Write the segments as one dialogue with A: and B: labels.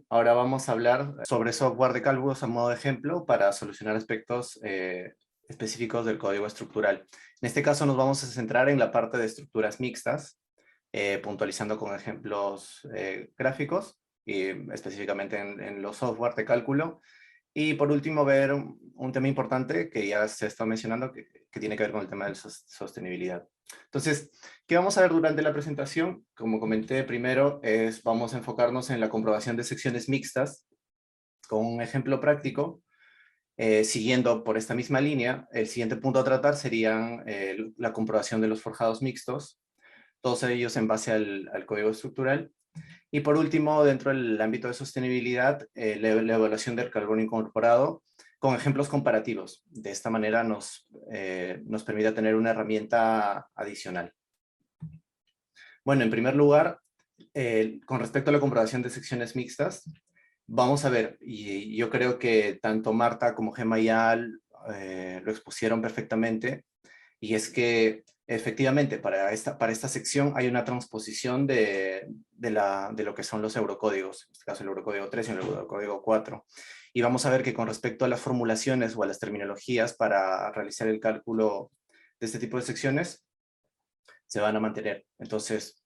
A: ahora vamos a hablar sobre software de cálculos a modo de ejemplo para solucionar aspectos específicos del código estructural. En este caso nos vamos a centrar en la parte de estructuras mixtas, puntualizando con ejemplos gráficos y específicamente en los software de cálculo. Y por último, ver un tema importante que ya se está mencionando, que tiene que ver con el tema de la sostenibilidad. Entonces, ¿qué vamos a ver durante la presentación? Como comenté primero, vamos a enfocarnos en la comprobación de secciones mixtas con un ejemplo práctico. Siguiendo por esta misma línea, el siguiente punto a tratar sería la comprobación de los forjados mixtos, todos ellos en base al código estructural. Y por último, dentro del ámbito de sostenibilidad, la evaluación del carbono incorporado con ejemplos comparativos. De esta manera nos permite tener una herramienta adicional. Bueno, en primer lugar, con respecto a la comprobación de secciones mixtas, vamos a ver, y yo creo que tanto Marta como Gemma ya lo expusieron perfectamente, y es que efectivamente para esta sección hay una transposición de lo que son los eurocódigos, en este caso el eurocódigo 3 y el eurocódigo 4. Y vamos a ver que con respecto a las formulaciones o a las terminologías para realizar el cálculo de este tipo de secciones, se van a mantener. Entonces,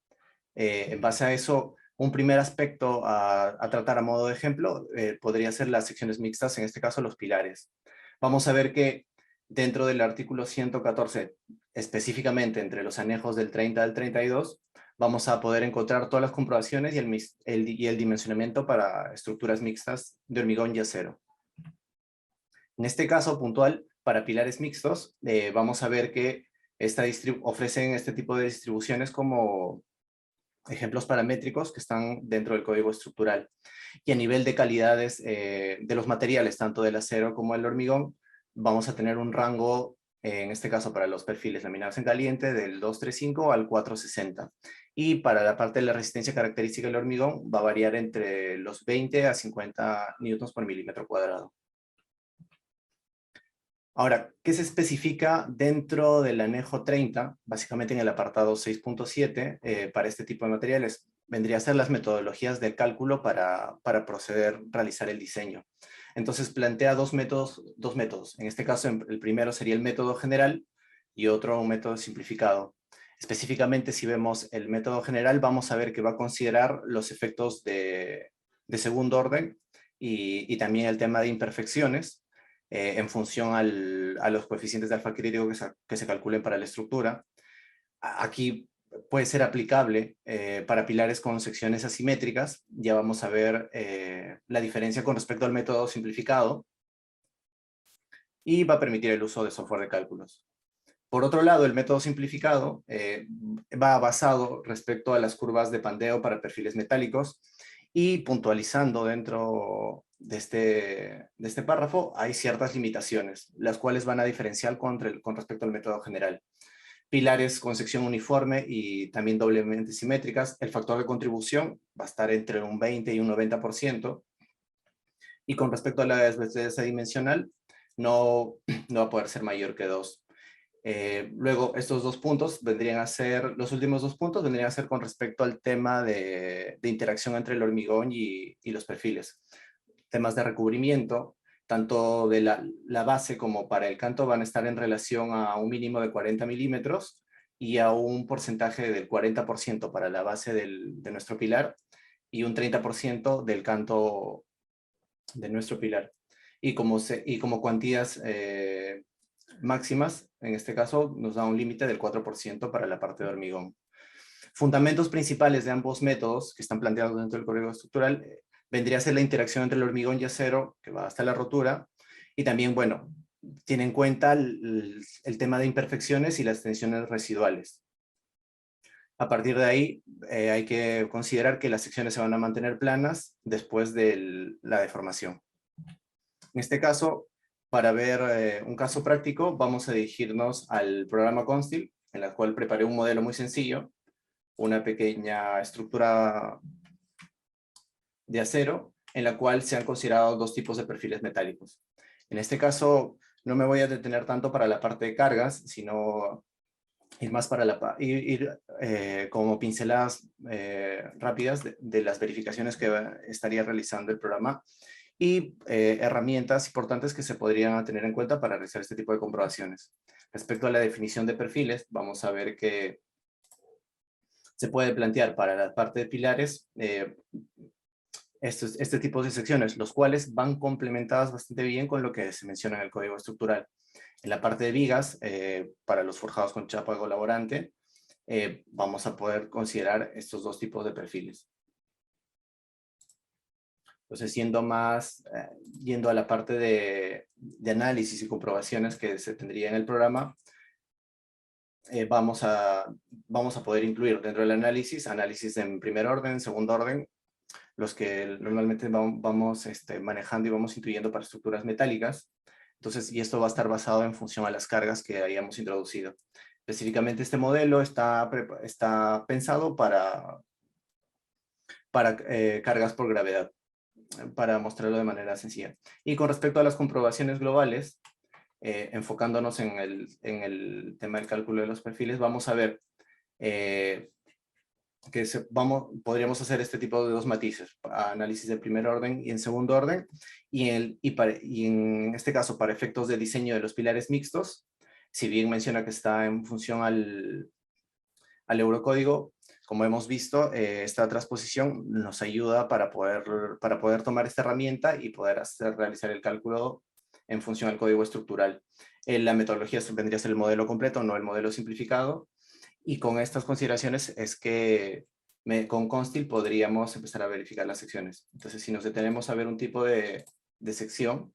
A: en base a eso, un primer aspecto a tratar a modo de ejemplo podría ser las secciones mixtas, en este caso los pilares. Vamos a ver que dentro del artículo 114, específicamente entre los anejos del 30 al 32, vamos a poder encontrar todas las comprobaciones y el dimensionamiento para estructuras mixtas de hormigón y acero. En este caso puntual, para pilares mixtos, vamos a ver que ofrecen este tipo de distribuciones como ejemplos paramétricos que están dentro del código estructural. Y a nivel de calidades de los materiales, tanto del acero como el hormigón, vamos a tener un rango, en este caso para los perfiles laminados en caliente, del 235 al 460. Y para la parte de la resistencia característica del hormigón, va a variar entre los 20 a 50 newtons por milímetro cuadrado. Ahora, ¿qué se especifica dentro del anejo 30? Básicamente en el apartado 6.7, para este tipo de materiales, vendría a ser las metodologías de cálculo para proceder a realizar el diseño. Entonces plantea dos métodos. En este caso, el primero sería el método general y otro un método simplificado. Específicamente, si vemos el método general, vamos a ver que va a considerar los efectos de segundo orden y también el tema de imperfecciones, en función a los coeficientes de alfa crítico que se calculen para la estructura. Aquí puede ser aplicable para pilares con secciones asimétricas. Ya vamos a ver la diferencia con respecto al método simplificado, y va a permitir el uso de software de cálculos. Por otro lado, el método simplificado va basado respecto a las curvas de Pandeo para perfiles metálicos, y puntualizando dentro de este párrafo hay ciertas limitaciones, las cuales van a diferenciar con respecto al método general. Pilares con sección uniforme y también doblemente simétricas, el factor de contribución va a estar entre un 20 y un 90%, y con respecto a la desvestidura dimensional, no va a poder ser mayor que 2. Luego, estos dos puntos vendrían a ser, los últimos dos puntos vendrían a ser con respecto al tema de interacción entre el hormigón y los perfiles. Temas de recubrimiento, tanto de la base como para el canto, van a estar en relación a un mínimo de 40 milímetros y a un porcentaje del 40% para la base de nuestro pilar y un 30% del canto de nuestro pilar. Y como cuantías máximas, en este caso nos da un límite del 4% para la parte de hormigón. Fundamentos principales de ambos métodos que están planteados dentro del código estructural vendría a ser la interacción entre el hormigón y acero, que va hasta la rotura, y también, bueno, tiene en cuenta el tema de imperfecciones y las tensiones residuales. A partir de ahí, hay que considerar que las secciones se van a mantener planas después de la deformación. En este caso, para ver un caso práctico, vamos a dirigirnos al programa Constil, en el cual preparé un modelo muy sencillo, una pequeña estructura de acero, en la cual se han considerado dos tipos de perfiles metálicos. En este caso, no me voy a detener tanto para la parte de cargas, sino ir más para como pinceladas rápidas de las verificaciones que estaría realizando el programa y herramientas importantes que se podrían tener en cuenta para realizar este tipo de comprobaciones. Respecto a la definición de perfiles, vamos a ver que se puede plantear para la parte de pilares este tipo de secciones, los cuales van complementadas bastante bien con lo que se menciona en el código estructural. En la parte de vigas, para los forjados con chapa colaborante, vamos a poder considerar estos dos tipos de perfiles. Entonces, yendo a la parte de análisis y comprobaciones que se tendría en el programa, vamos a poder incluir dentro del análisis en primer orden, segundo orden, los que normalmente vamos manejando y vamos intuyendo para estructuras metálicas. Entonces, y esto va a estar basado en función a las cargas que hayamos introducido. Específicamente este modelo está pensado para cargas por gravedad, para mostrarlo de manera sencilla. Y con respecto a las comprobaciones globales, enfocándonos en el tema del cálculo de los perfiles, vamos a ver que podríamos hacer este tipo de dos matices, análisis de primer orden y en segundo orden, y en este caso para efectos de diseño de los pilares mixtos, si bien menciona que está en función al eurocódigo, como hemos visto, esta transposición nos ayuda para poder tomar esta herramienta y poder realizar el cálculo en función al código estructural. La metodología vendría a ser el modelo completo, no el modelo simplificado, y con estas consideraciones es que con Constil podríamos empezar a verificar las secciones. Entonces, si nos detenemos a ver un tipo de sección,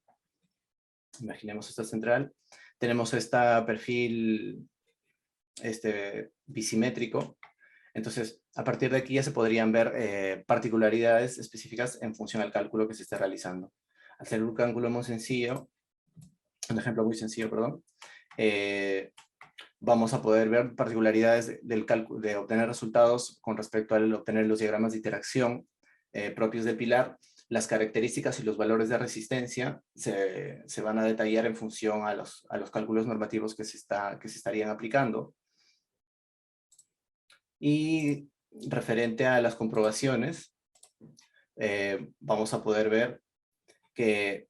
A: imaginemos esta central, tenemos este perfil bisimétrico. Entonces, a partir de aquí ya se podrían ver particularidades específicas en función al cálculo que se está realizando. Al ser un cálculo muy sencillo, un ejemplo muy sencillo, perdón, vamos a poder ver particularidades del cálculo, de obtener resultados con respecto al obtener los diagramas de interacción propios del pilar. Las características y los valores de resistencia se van a detallar en función a los cálculos normativos que se estarían aplicando. Y referente a las comprobaciones, vamos a poder ver que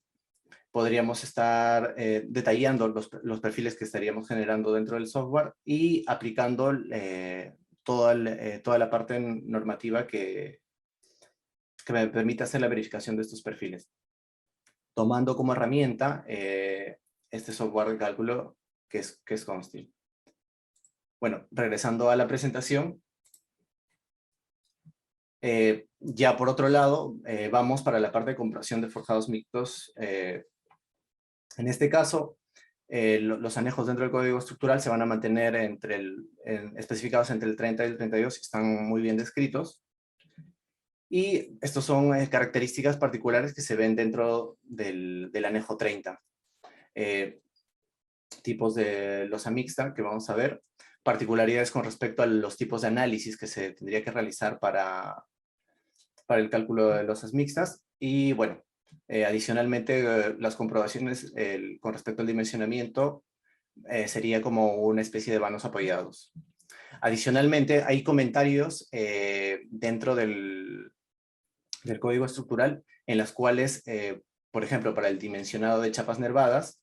A: podríamos estar detallando los perfiles que estaríamos generando dentro del software y aplicando toda la parte normativa que me permita hacer la verificación de estos perfiles. Tomando como herramienta este software de cálculo que es Constil. Bueno, regresando a la presentación, ya por otro lado, vamos para la parte de comprobación de forjados mixtos. En este caso, los anejos dentro del código estructural se van a mantener especificados entre el 30 y el 32, están muy bien descritos. Y estos son características particulares que se ven dentro del anejo 30. Tipos de losa mixta que vamos a ver, particularidades con respecto a los tipos de análisis que se tendría que realizar para el cálculo de losas mixtas, y bueno, adicionalmente las comprobaciones con respecto al dimensionamiento sería como una especie de vanos apoyados. Adicionalmente, hay comentarios dentro del código estructural en las cuales, por ejemplo, para el dimensionado de chapas nervadas,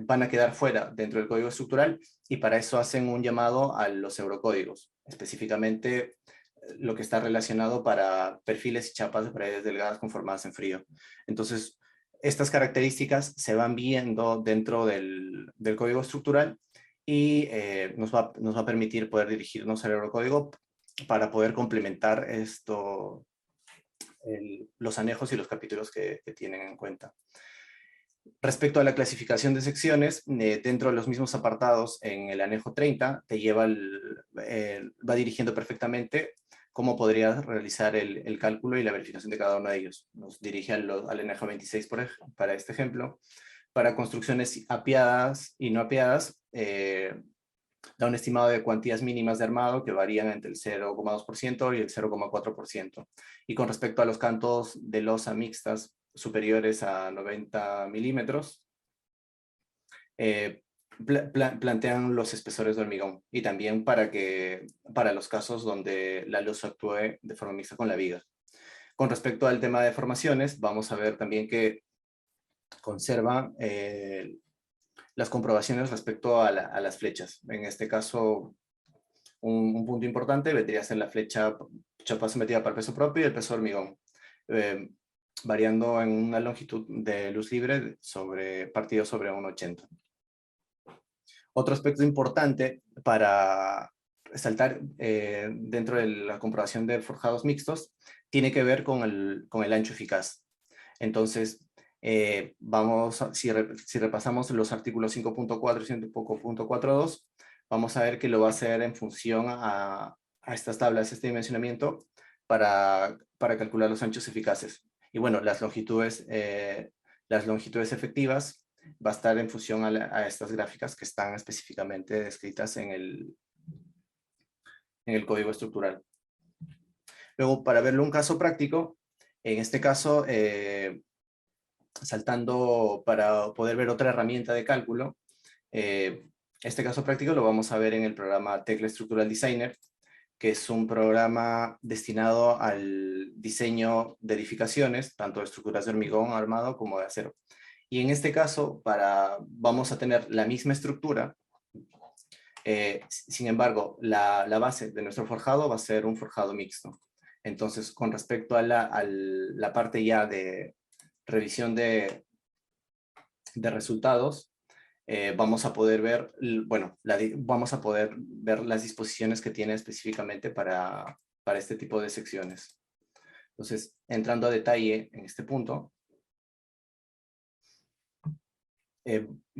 A: van a quedar fuera dentro del código estructural, y para eso hacen un llamado a los eurocódigos, específicamente lo que está relacionado para perfiles y chapas de paredes delgadas conformadas en frío. Entonces, estas características se van viendo dentro del código estructural y nos va a permitir poder dirigirnos al eurocódigo para poder complementar los anejos y los capítulos que tienen en cuenta. Respecto a la clasificación de secciones, dentro de los mismos apartados en el anejo 30, te lleva va dirigiendo perfectamente cómo podrías realizar el cálculo y la verificación de cada uno de ellos. Nos dirige al anejo 26 para este ejemplo. Para construcciones apiadas y no apiadas, da un estimado de cuantías mínimas de armado que varían entre el 0,2% y el 0,4%. Y con respecto a los cantos de losa mixtas superiores a 90 milímetros, plantean los espesores de hormigón y también para los casos donde la luz actúe de forma mixta con la viga. Con respecto al tema de formaciones, vamos a ver también que conserva las comprobaciones respecto a las flechas. En este caso, un punto importante vendría a ser la flecha chapa sometida para el peso propio y el peso de hormigón, variando en una longitud de luz libre partido sobre 1,80. Otro aspecto importante para resaltar dentro de la comprobación de forjados mixtos tiene que ver con el ancho eficaz. Entonces, si repasamos los artículos 5.4 y 5.42, vamos a ver que lo va a hacer en función a estas tablas, este dimensionamiento, para calcular los anchos eficaces. Y bueno, las longitudes efectivas va a estar en función a estas gráficas que están específicamente descritas en el código estructural. Luego, para verlo un caso práctico, en este caso, saltando para poder ver otra herramienta de cálculo, este caso práctico lo vamos a ver en el programa Tekla Structural Designer, que es un programa destinado al diseño de edificaciones, tanto de estructuras de hormigón armado como de acero. Y en este caso, vamos a tener la misma estructura, sin embargo, la base de nuestro forjado va a ser un forjado mixto. Entonces, con respecto a la parte ya de revisión de resultados, vamos a poder ver, vamos a poder ver las disposiciones que tiene específicamente para este tipo de secciones. Entonces, entrando a detalle en este punto,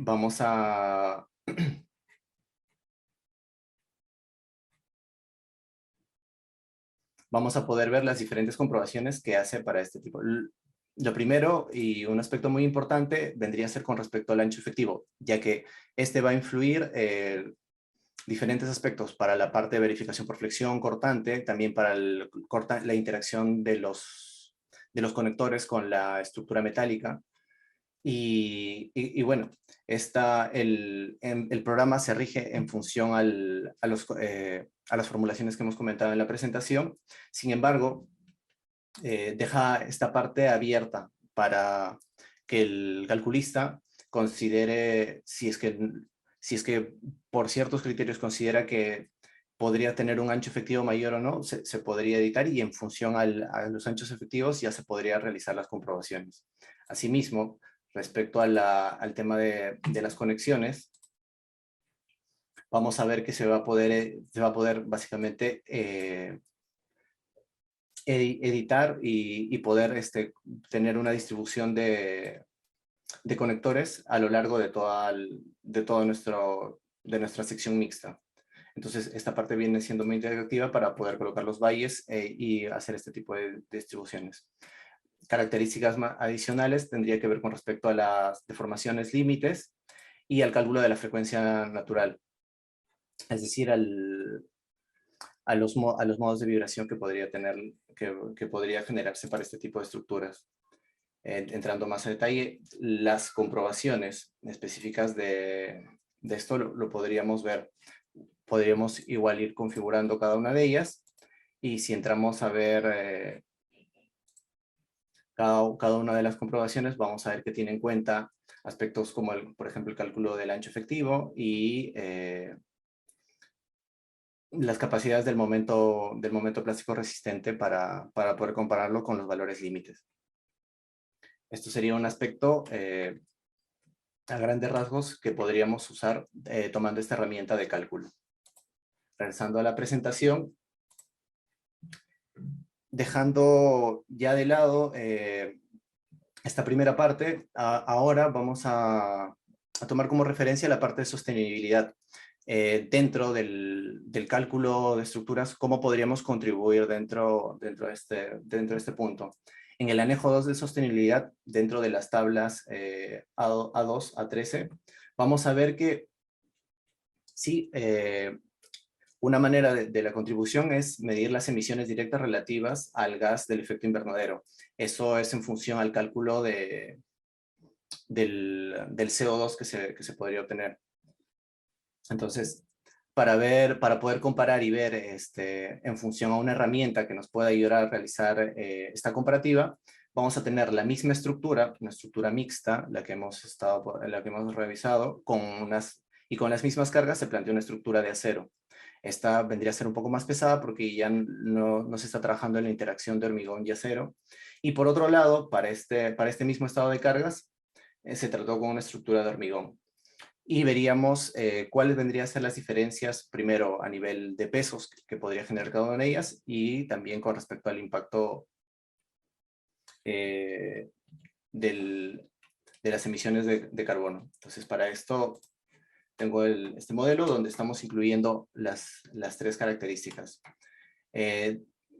A: vamos a poder ver las diferentes comprobaciones que hace para este tipo. Lo primero, y un aspecto muy importante, vendría a ser con respecto al ancho efectivo, ya que este va a influir diferentes aspectos para la parte de verificación por flexión, cortante, también para la interacción de los conectores con la estructura metálica. Y bueno, el programa se rige en función a las formulaciones que hemos comentado en la presentación. Sin embargo, deja esta parte abierta para que el calculista considere si es que por ciertos criterios considera que podría tener un ancho efectivo mayor o no, se podría editar y en función a los anchos efectivos ya se podría realizar las comprobaciones. Asimismo, respecto al tema de las conexiones, vamos a ver que se va a poder básicamente editar y poder tener una distribución de conectores a lo largo de nuestra sección mixta. Entonces, esta parte viene siendo muy interactiva para poder colocar los valles y hacer este tipo de distribuciones. Características adicionales tendría que ver con respecto a las deformaciones límites y al cálculo de la frecuencia natural, es decir, a los modos de vibración que podría tener, que podría generarse para este tipo de estructuras. Entrando más a detalle, las comprobaciones específicas de esto lo podríamos ver. Podríamos igual ir configurando cada una de ellas, y si entramos a ver cada una de las comprobaciones, vamos a ver que tiene en cuenta aspectos como, por ejemplo, el cálculo del ancho efectivo y las capacidades del momento plástico resistente para poder compararlo con los valores límites. Esto sería un aspecto a grandes rasgos que podríamos usar tomando esta herramienta de cálculo. Regresando a la presentación, dejando ya de lado esta primera parte, ahora vamos a tomar como referencia la parte de sostenibilidad. Dentro del cálculo de estructuras, ¿cómo podríamos contribuir dentro de este punto? En el anejo 2 de sostenibilidad, dentro de las tablas A2, A13, vamos a ver que sí, una manera de la contribución es medir las emisiones directas relativas al gas del efecto invernadero. Eso es en función al cálculo del CO2 que se podría obtener. Entonces, para poder comparar y ver en función a una herramienta que nos pueda ayudar a realizar esta comparativa, vamos a tener la misma estructura, una estructura mixta, la que hemos revisado, y con las mismas cargas se plantea una estructura de acero. Esta vendría a ser un poco más pesada porque ya no se está trabajando en la interacción de hormigón y acero. Y por otro lado, para este mismo estado de cargas, se trató con una estructura de hormigón. Y veríamos cuáles vendrían a ser las diferencias, primero a nivel de pesos que podría generar cada una de ellas, y también con respecto al impacto eh, de las emisiones de carbono. Entonces, para esto tengo este modelo donde estamos incluyendo las tres características.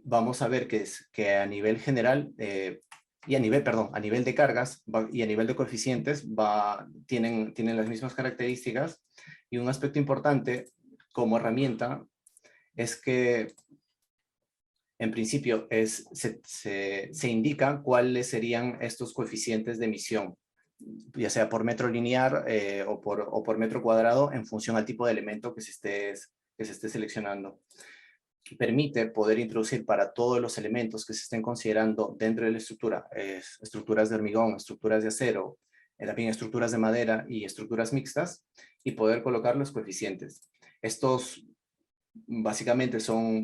A: Vamos a ver que a nivel general, a nivel de cargas y a nivel de coeficientes tienen las mismas características, y un aspecto importante como herramienta es que en principio se indica cuáles serían estos coeficientes de emisión, ya sea por metro lineal o por metro cuadrado, en función al tipo de elemento que se esté seleccionando. Permite poder introducir para todos los elementos que se estén considerando dentro de la estructura, estructuras de hormigón, estructuras de acero, también estructuras de madera y estructuras mixtas, y poder colocar los coeficientes. Estos básicamente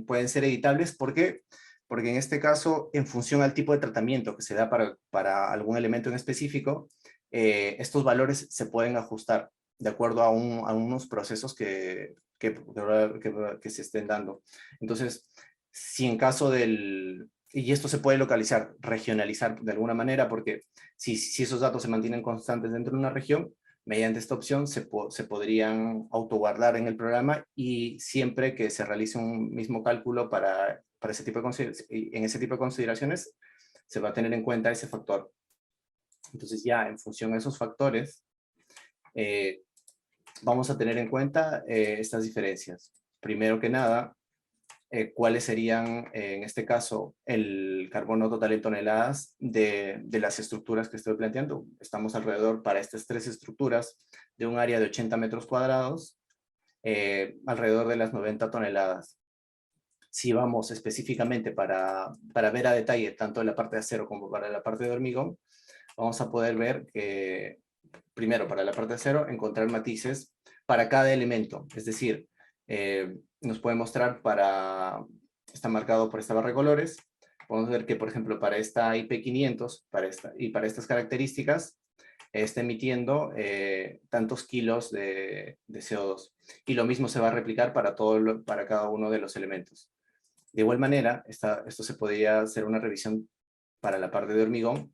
A: pueden ser editables. ¿Por qué? Porque en este caso, en función al tipo de tratamiento que se da para algún elemento en específico, estos valores se pueden ajustar de acuerdo a unos procesos que se estén dando. Entonces, si en caso y esto se puede localizar, regionalizar de alguna manera, porque si esos datos se mantienen constantes dentro de una región, mediante esta opción se podrían autoguardar en el programa, y siempre que se realice un mismo cálculo en ese tipo de consideraciones, se va a tener en cuenta ese factor. Entonces ya en función a esos factores, vamos a tener en cuenta estas diferencias. Primero que nada, cuáles serían, en este caso, el carbono total en toneladas de las estructuras que estoy planteando. Estamos alrededor, para estas tres estructuras, de un área de 80 metros cuadrados, alrededor de las 90 toneladas. Si vamos específicamente para ver a detalle tanto la parte de acero como para la parte de hormigón, vamos a poder ver que, primero, para la parte de acero, encontrar matices para cada elemento. Es decir, nos puede mostrar está marcado por esta barra de colores. Podemos ver que, por ejemplo, para esta IP500 y para estas características, está emitiendo tantos kilos de CO2. Y lo mismo se va a replicar para cada uno de los elementos. De igual manera, esto se podría hacer una revisión para la parte de hormigón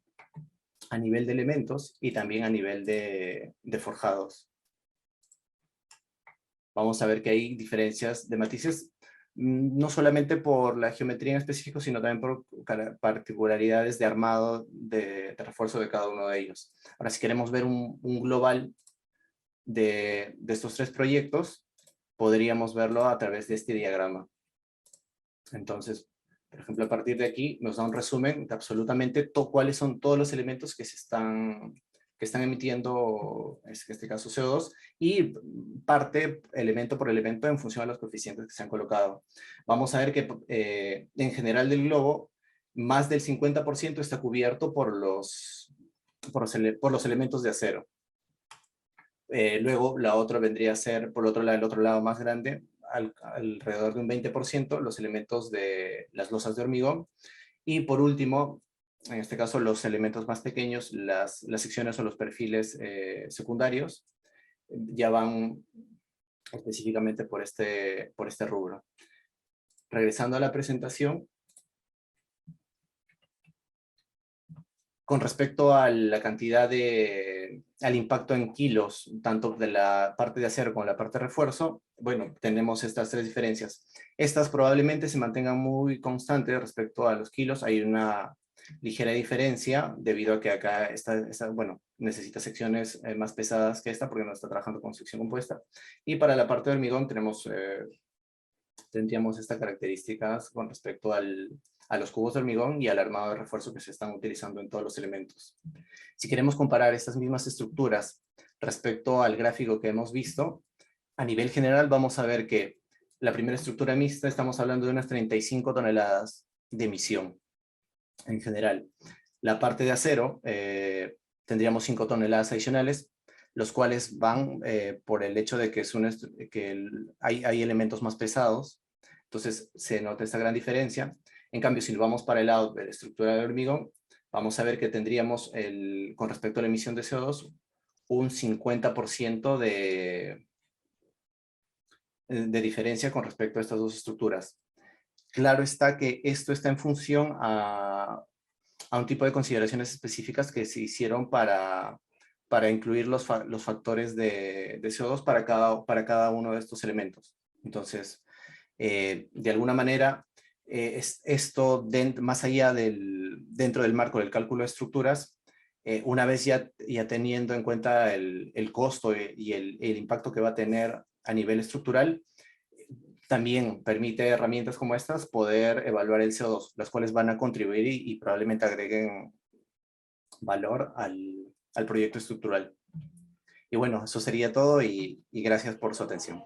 A: a nivel de elementos y también a nivel de forjados. Vamos a ver que hay diferencias de matices, no solamente por la geometría en específico, sino también por particularidades de armado, de refuerzo de cada uno de ellos. Ahora, si queremos ver un global de estos tres proyectos, podríamos verlo a través de este diagrama. Entonces, por ejemplo, a partir de aquí nos da un resumen de absolutamente cuáles son todos los elementos que están emitiendo, en este caso CO2, y parte elemento por elemento en función a los coeficientes que se han colocado. Vamos a ver que en general del globo, más del 50% está cubierto por los elementos de acero. Luego la otra vendría a ser, por el otro lado más grande, alrededor de un 20%, los elementos de las losas de hormigón. Y por último, en este caso, los elementos más pequeños, las secciones o los perfiles secundarios, ya van específicamente por este rubro. Regresando a la presentación, con respecto a la cantidad al impacto en kilos, tanto de la parte de acero como la parte de refuerzo, bueno, tenemos estas tres diferencias. Estas probablemente se mantengan muy constantes respecto a los kilos. Hay una ligera diferencia debido a que acá necesita secciones más pesadas que esta porque no está trabajando con sección compuesta. Y para la parte de hormigón tendríamos estas características con respecto a los cubos de hormigón y al armado de refuerzo que se están utilizando en todos los elementos. Si queremos comparar estas mismas estructuras respecto al gráfico que hemos visto, A nivel general vamos a ver que la primera estructura mixta estamos hablando de unas 35 toneladas de emisión en general. La parte de acero tendríamos 5 toneladas adicionales, los cuales van por el hecho de que, hay elementos más pesados, entonces se nota esta gran diferencia. En cambio, si vamos para el lado de la estructura de hormigón, vamos a ver que tendríamos, con respecto a la emisión de CO2, un 50% de diferencia con respecto a estas dos estructuras. Claro está que esto está en función a un tipo de consideraciones específicas que se hicieron para incluir los factores de CO2 para cada uno de estos elementos. Entonces, de alguna manera, esto más allá dentro del marco del cálculo de estructuras, una vez ya teniendo en cuenta el costo y el impacto que va a tener a nivel estructural, también permite herramientas como estas poder evaluar el CO2, las cuales van a contribuir y probablemente agreguen valor al proyecto estructural. Y bueno, eso sería todo y gracias por su atención.